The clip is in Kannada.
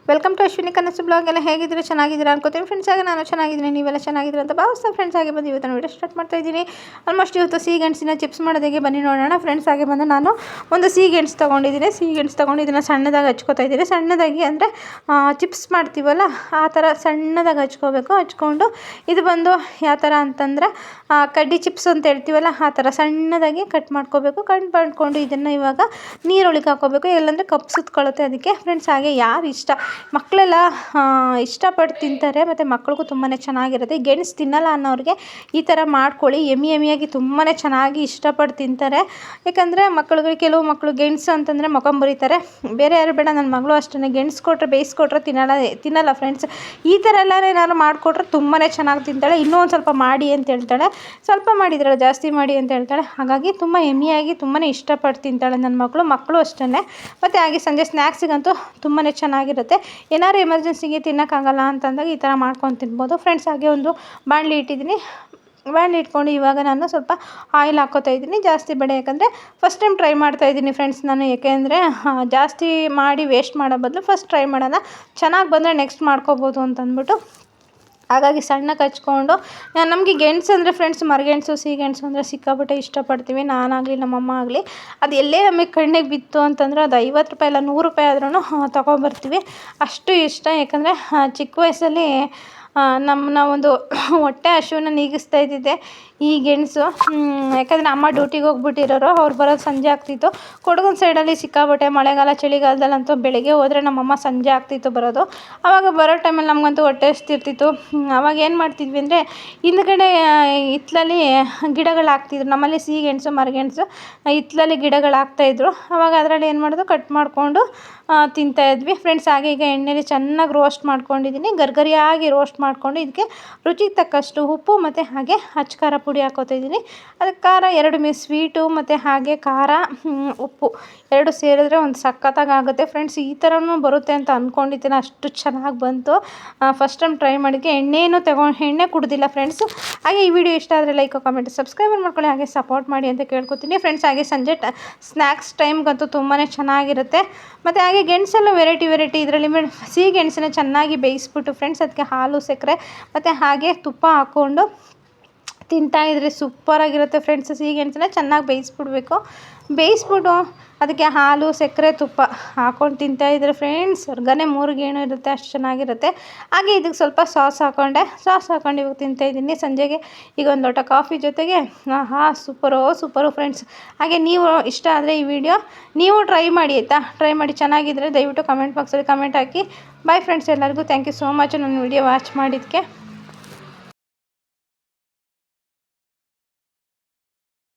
ವೆಲ್ಕಮ್ ಟು ಅಶ್ವಿನಿ ಕನಸು ಬ್ಲಾಗ್. ಎಲ್ಲ ಹೇಗಿದ್ದೀರಾ? ಚೆನ್ನಾಗಿದ್ದೀರಾ ಅನ್ಕೋತೀನಿ ಫ್ರೆಂಡ್ಸ್. ಆಗಿ ನಾನು ಚೆನ್ನಾಗಿದ್ದೀನಿ, ನೀವೆಲ್ಲ ಚೆನ್ನಾಗಿದ್ದೀರಾ ಅಂತ ಭಾವಿಸ್ತಾ ಫ್ರೆಂಡ್ಸ್. ಆಗಿ ಬಂದು ಇವತ್ತು ವೀಡಿಯೋ ಸ್ಟಾರ್ಟ್ ಮಾಡ್ತಾ ಇದ್ದೀನಿ. ಆಲ್ಮೋಸ್ಟ್ ಇವತ್ತು ಸಿಹಿಗೆಣಸಿನ ಚಿಪ್ಸ್ ಮಾಡೋದಾಗೆ ಬನ್ನಿ ನೋಡೋಣ ಫ್ರೆಂಡ್ಸ್. ಆಗಿ ಬಂದು ನಾನು ಒಂದು ಸಿಹಿಗೆಣಸು ತೊಗೊಂಡಿದ್ದೀನಿ. ಸಿಹಿಗೆಣಸು ತೊಗೊಂಡು ಇದನ್ನು ಸಣ್ಣದಾಗಿ ಹಚ್ಕೋತಾ ಇದ್ದೀನಿ. ಸಣ್ಣದಾಗಿ ಅಂದರೆ ಚಿಪ್ಸ್ ಮಾಡ್ತೀವಲ್ಲ ಆ ಥರ ಸಣ್ಣದಾಗಿ ಹಚ್ಕೋಬೇಕು. ಹಚ್ಕೊಂಡು ಇದು ಬಂದು ಯಾವ ಥರ ಅಂತಂದರೆ ಕಡ್ಡಿ ಚಿಪ್ಸ್ ಅಂತ ಹೇಳ್ತೀವಲ್ಲ ಆ ಥರ ಸಣ್ಣದಾಗಿ ಕಟ್ ಮಾಡ್ಕೋಬೇಕು. ಕಟ್ ಮಾಡ್ಕೊಂಡು ಇದನ್ನು ಇವಾಗ ನೀರೊಳಗೆ ಹಾಕೋಬೇಕು, ಇಲ್ಲಾಂದರೆ ಕಪ್ ಸುತ್ಕೊಳ್ಳುತ್ತೆ ಅದಕ್ಕೆ ಫ್ರೆಂಡ್ಸ್. ಹಾಗೆ ಯಾರು ಇಷ್ಟ ಮಕ್ಕಳೆಲ್ಲ ಇಷ್ಟಪಟ್ಟು ತಿಂತಾರೆ, ಮತ್ತು ಮಕ್ಳಿಗೂ ತುಂಬಾ ಚೆನ್ನಾಗಿರುತ್ತೆ. ಗೆಣಸು ತಿನ್ನಲ್ಲ ಅನ್ನೋರಿಗೆ ಈ ಥರ ಮಾಡ್ಕೊಳ್ಳಿ, ಎಮ್ಮಿಯಾಗಿ ತುಂಬಾ ಚೆನ್ನಾಗಿ ಇಷ್ಟಪಟ್ಟು ತಿಂತಾರೆ. ಯಾಕಂದರೆ ಮಕ್ಕಳಿಗೆ ಕೆಲವು ಮಕ್ಕಳು ಗೆಣಸು ಅಂತಂದರೆ ಮುಖ ಮುರಿತಾರೆ. ಬೇರೆ ಯಾರು ಬೇಡ, ನನ್ನ ಮಗಳು ಅಷ್ಟೇ ಗೆಣಸು ಕೊಟ್ಟರೆ ಬೇಯಿಸ್ಕೊಟ್ರೆ ತಿನ್ನಲ್ಲ ಫ್ರೆಂಡ್ಸ್. ಈ ಥರ ಎಲ್ಲ ಏನಾದ್ರು ಮಾಡಿಕೊಟ್ರೆ ತುಂಬಾ ಚೆನ್ನಾಗಿ ತಿಂತಾಳೆ. ಇನ್ನೂ ಒಂದು ಸ್ವಲ್ಪ ಮಾಡಿ ಅಂತ ಹೇಳ್ತಾಳೆ, ಸ್ವಲ್ಪ ಮಾಡಿದ್ರಲ್ಲ ಜಾಸ್ತಿ ಮಾಡಿ ಅಂತ ಹೇಳ್ತಾಳೆ. ಹಾಗಾಗಿ ತುಂಬ ಎಮ್ಮಿಯಾಗಿ ತುಂಬಾ ಇಷ್ಟಪಟ್ಟು ತಿಂತಾಳೆ ನನ್ನ ಮಕ್ಕಳು ಅಷ್ಟೇ. ಮತ್ತು ಹಾಗೆ ಸಂಜೆ ಸ್ನ್ಯಾಕ್ಸಿಗಂತೂ ತುಂಬಾ ಚೆನ್ನಾಗಿರುತ್ತೆ. ಏನಾದ್ರು ಎಮರ್ಜೆನ್ಸಿಗೆ ತಿನ್ನೋಕ್ಕಾಗಲ್ಲ ಅಂತಂದಾಗ ಈ ಥರ ಮಾಡ್ಕೊಂಡು ತಿನ್ಬೋದು ಫ್ರೆಂಡ್ಸ್. ಹಾಗೆ ಒಂದು ಬಾಣಲಿ ಇಟ್ಟಿದ್ದೀನಿ. ಬಾಣಲಿ ಇಟ್ಕೊಂಡು ಇವಾಗ ನಾನು ಸ್ವಲ್ಪ ಆಯಿಲ್ ಹಾಕ್ಕೋತಾ ಇದ್ದೀನಿ. ಜಾಸ್ತಿ ಬೇಡ, ಯಾಕಂದರೆ ಫಸ್ಟ್ ಟೈಮ್ ಟ್ರೈ ಮಾಡ್ತಾ ಇದ್ದೀನಿ ಫ್ರೆಂಡ್ಸ್ ನಾನು. ಏಕೆಂದರೆ ಜಾಸ್ತಿ ಮಾಡಿ ವೇಸ್ಟ್ ಮಾಡೋ ಬದಲು ಫಸ್ಟ್ ಟ್ರೈ ಮಾಡೋಣ, ಚೆನ್ನಾಗಿ ಬಂದರೆ ನೆಕ್ಸ್ಟ್ ಮಾಡ್ಕೋಬೋದು ಅಂತಂದ್ಬಿಟ್ಟು ಹಾಗಾಗಿ ಸಣ್ಣಗೆ ಹಚ್ಕೊಂಡು. ನಮಗೆ ಗೆಣಸು ಅಂದರೆ ಫ್ರೆಂಡ್ಸ್ ಮರಗೆಣಸು ಸಿಹಿಗೆಣಸು ಅಂದರೆ ಸಿಕ್ಕಾಪಟ್ಟೆ ಇಷ್ಟಪಡ್ತೀವಿ. ನಾನಾಗಲಿ ನಮ್ಮಮ್ಮ ಆಗಲಿ. ಅದು ಎಲ್ಲೇ ನಮಗೆ ಕಣ್ಣಿಗೆ ಬಿತ್ತು ಅಂತಂದರೆ ಅದು 50 ರೂಪಾಯಿ ಇಲ್ಲ 100 ರೂಪಾಯಿ ಆದ್ರೂ ತೊಗೊಬರ್ತೀವಿ. ಅಷ್ಟು ಇಷ್ಟ. ಯಾಕಂದರೆ ಚಿಕ್ಕ ವಯಸ್ಸಲ್ಲಿ ನಮ್ಮನ್ನ ಒಂದು ಹೊಟ್ಟೆ ಹಸಿವನ್ನು ನೀಗಿಸ್ತಾ ಇದ್ದಿದ್ದೆ ಈ ಗೆಣಸು. ಯಾಕಂದರೆ ಅಮ್ಮ ಡ್ಯೂಟಿಗೆ ಹೋಗ್ಬಿಟ್ಟಿರೋರು, ಅವ್ರು ಬರೋದು ಸಂಜೆ ಆಗ್ತಿತ್ತು. ಕೊಡಗಿನ ಸೈಡಲ್ಲಿ ಸಿಕ್ಕಾಪಟ್ಟೆ ಮಳೆಗಾಲ ಚಳಿಗಾಲದಲ್ಲಂತೂ ಬೆಳಗ್ಗೆ ಹೋದರೆ ನಮ್ಮಮ್ಮ ಸಂಜೆ ಆಗ್ತಿತ್ತು ಬರೋದು. ಆವಾಗ ಬರೋ ಟೈಮಲ್ಲಿ ನಮಗಂತೂ ಹೊಟ್ಟೆ ಹಸ್ತಿರ್ತಿತ್ತು. ಆವಾಗ ಏನು ಮಾಡ್ತಿದ್ವಿ ಅಂದರೆ ಹಿಂದ್ಗಡೆ ಹಿತ್ತಲಲ್ಲಿ ಗಿಡಗಳು ಹಾಕ್ತಿದ್ರು. ನಮ್ಮಲ್ಲಿ ಸಿಹಿಗೆಣಸು ಮರಗೆಣಸು ಹಿತ್ತಲಲ್ಲಿ ಗಿಡಗಳು ಹಾಕ್ತಾಯಿದ್ರು. ಆವಾಗ ಅದರಲ್ಲಿ ಏನು ಮಾಡೋದು, ಕಟ್ ಮಾಡಿಕೊಂಡು ತಿಂತಾಯಿದ್ವಿ ಫ್ರೆಂಡ್ಸ್. ಹಾಗೆ ಈಗ ಎಣ್ಣೆಲಿ ಚೆನ್ನಾಗಿ ರೋಸ್ಟ್ ಮಾಡ್ಕೊಂಡಿದ್ದೀನಿ. ಗರ್ಗರಿಯಾಗಿ ರೋಸ್ಟ್ ಮಾಡಿಕೊಂಡು ಇದಕ್ಕೆ ರುಚಿಗೆ ತಕ್ಕಷ್ಟು ಉಪ್ಪು ಮತ್ತು ಹಾಗೆ ಅಚ್ಕಾರ ಪುಡಿ ಹಾಕೋತಾ ಇದ್ದೀನಿ. ಅದಕ್ಕೆ ಖಾರ 2 ಸ್ವೀಟು ಮತ್ತು ಹಾಗೆ ಖಾರ ಉಪ್ಪು 2 ಸೇರಿದ್ರೆ ಒಂದು ಸಖತ್ತಾಗಿ ಆಗುತ್ತೆ ಫ್ರೆಂಡ್ಸ್. ಈ ಥರನೂ ಬರುತ್ತೆ ಅಂತ ಅಂದ್ಕೊಂಡಿದ್ದೀನಿ, ಅಷ್ಟು ಚೆನ್ನಾಗಿ ಬಂತು. ಫಸ್ಟ್ ಟೈಮ್ ಟ್ರೈ ಮಾಡಿದ್ದೆ. ಎಣ್ಣೆ ಕುಡ್ದಿಲ್ಲ ಫ್ರೆಂಡ್ಸು. ಹಾಗೆ ಈ ವಿಡಿಯೋ ಇಷ್ಟ ಆದರೆ ಲೈಕ್ ಕಮೆಂಟ್ ಸಬ್ಸ್ಕ್ರೈಬ್ ಮಾಡ್ಕೊಳ್ಳಿ, ಹಾಗೆ ಸಪೋರ್ಟ್ ಮಾಡಿ ಅಂತ ಕೇಳ್ಕೊತೀನಿ ಫ್ರೆಂಡ್ಸ್. ಹಾಗೆ ಸಂಜೆ ಸ್ನ್ಯಾಕ್ಸ್ ಟೈಮ್ಗಂತೂ ತುಂಬಾ ಚೆನ್ನಾಗಿರುತ್ತೆ. ಮತ್ತು ಹಾಗೆ ಗೆಣಸೆಲ್ಲ ವೆರೈಟಿ ಇದರಲ್ಲಿ ಸಿಹಿಗೆಣಸನ್ನ ಚೆನ್ನಾಗಿ ಬೇಯಿಸ್ಬಿಟ್ಟು ಫ್ರೆಂಡ್ಸ್ ಅದಕ್ಕೆ ಹಾಲು ಸಕ್ಕರೆ ಮತ್ತು ಹಾಗೆ ತುಪ್ಪ ಹಾಕ್ಕೊಂಡು ತಿಂತಾಯಿದ್ರೆ ಸೂಪರಾಗಿರುತ್ತೆ ಫ್ರೆಂಡ್ಸ್. ಸಿಹಿಗೆಣಸನ್ನ ಚೆನ್ನಾಗಿ ಬೇಯಿಸ್ಬಿಟ್ಟು ಅದಕ್ಕೆ ಹಾಲು ಸಕ್ಕರೆ ತುಪ್ಪ ಹಾಕ್ಕೊಂಡು ತಿಂತಾಯಿದ್ರೆ ಫ್ರೆಂಡ್ಸ್ ಸ್ವರ್ಗನೇ ಮೂರುಗೇಣು ಇರುತ್ತೆ, ಅಷ್ಟು ಚೆನ್ನಾಗಿರುತ್ತೆ. ಹಾಗೆ ಇದಕ್ಕೆ ಸ್ವಲ್ಪ ಸಾಸ್ ಹಾಕ್ಕೊಂಡು ಇವಾಗ ತಿಂತಾಯಿದ್ದೀನಿ ಸಂಜೆಗೆ. ಈಗ ಒಂದು ಲೋಟ ಕಾಫಿ ಜೊತೆಗೆ ಸೂಪರು ಫ್ರೆಂಡ್ಸ್. ಹಾಗೆ ನೀವು ಇಷ್ಟ ಆದರೆ ಈ ವಿಡಿಯೋ ನೀವು ಟ್ರೈ ಮಾಡಿ ಆಯಿತಾ. ಟ್ರೈ ಮಾಡಿ ಚೆನ್ನಾಗಿದ್ದರೆ ದಯವಿಟ್ಟು ಕಮೆಂಟ್ ಬಾಕ್ಸಲ್ಲಿ ಕಮೆಂಟ್ ಹಾಕಿ. ಬಾಯ್ ಫ್ರೆಂಡ್ಸ್, ಎಲ್ಲರಿಗೂ ಥ್ಯಾಂಕ್ ಯು ಸೋ ಮಚ್ ನನ್ನ ವಿಡಿಯೋ ವಾಚ್ ಮಾಡಿದ್ದಕ್ಕೆ.